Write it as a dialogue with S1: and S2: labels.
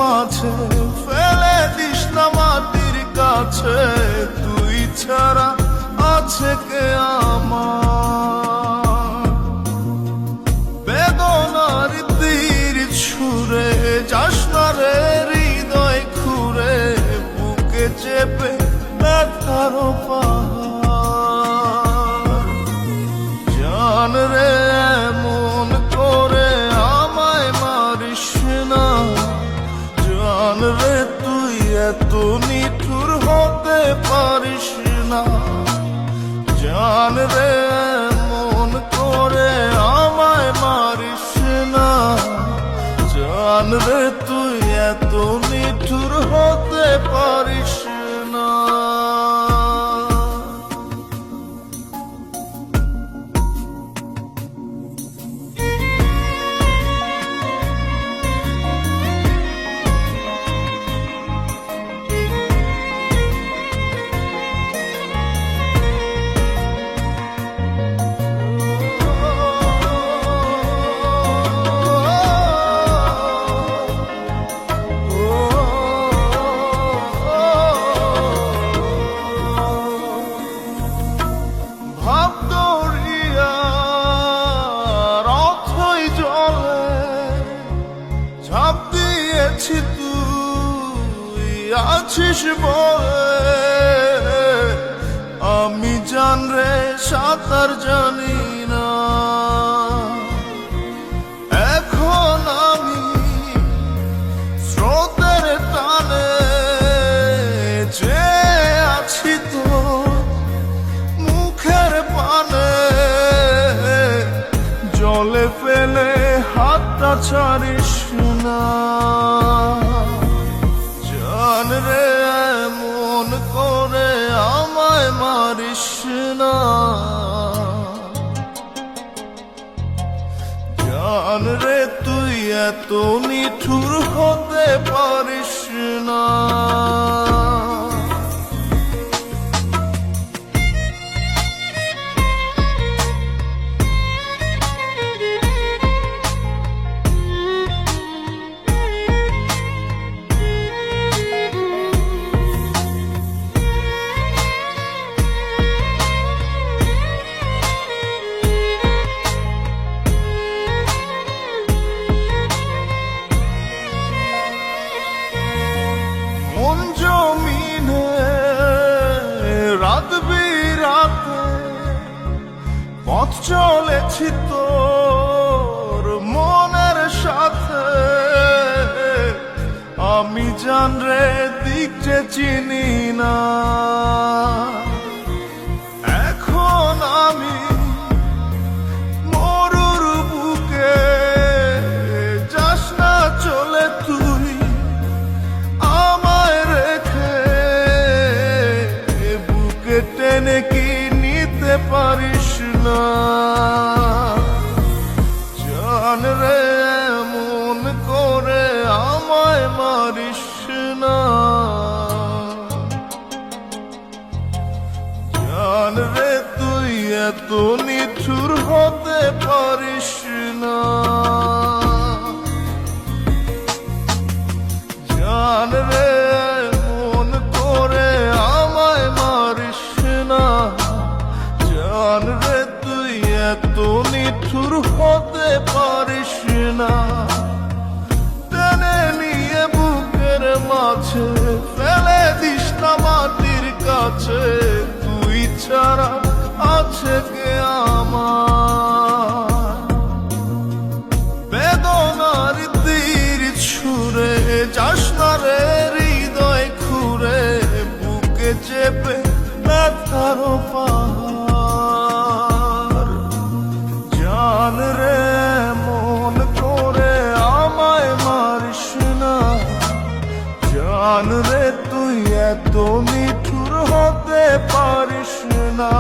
S1: মাঝে ফেলে দিস না মাটির কাছে, তুই ছাড়া আছে কে আমার? বেদনার তীর ছুঁড়ে যাস না রে হৃদয় খুঁড়ে, বুকে চেপে ব্যথার পাহাড়। জান রে এমন করে আমায় মারিস না, জান রে তুই এত নিঠুর হতে পারিস না। জান রে এমন করে আমায় মারিস না, জান রে তুই এত নিঠুর হতে পারিস না। ঝাঁপ দিয়েছি তুই আছিস বলে, আমি জান রে সাঁতার জানি না। এখন আমি স্রোতের টানে যে আছি তোর মুখের পানে, জলে ফেলে হাতটা ছাড়িস না। জান রে এমন করে আমায় মারিস না, জান রে তুই এত নিঠুর হতে পারিস না। জমিনে রাত বিরাতে পথ চলেছি তোর মনের সাথে, আমি জান রে দিক যে চিনি না। এখন আমি মরুর বুকে, যাস না চলে তুই আমায় রেখে, বুকে টেনে কি নিতে পারিস না। জান রে এমন করে আমায় মারিস না, জান রে তুই এত নিঠুর হতে পারিস না। জান রে মন করে আমায় মারিস না, জান রে তুই এত নিঠুর হতে পারিস না। টেনে নিয়ে বুকের মাঝে ফেলে দিস না মাটির কাছে, তুই ছাড়া আছে কে আমার? বেদনার তীর ছুঁড়ে যাস না রে হৃদয় খুঁড়ে, বুকে চেপে ব্যথার পাহাড়। জান রে মন করে আমায় মারিস না, জান রে তুই এত নিঠুর হতে পারিস না।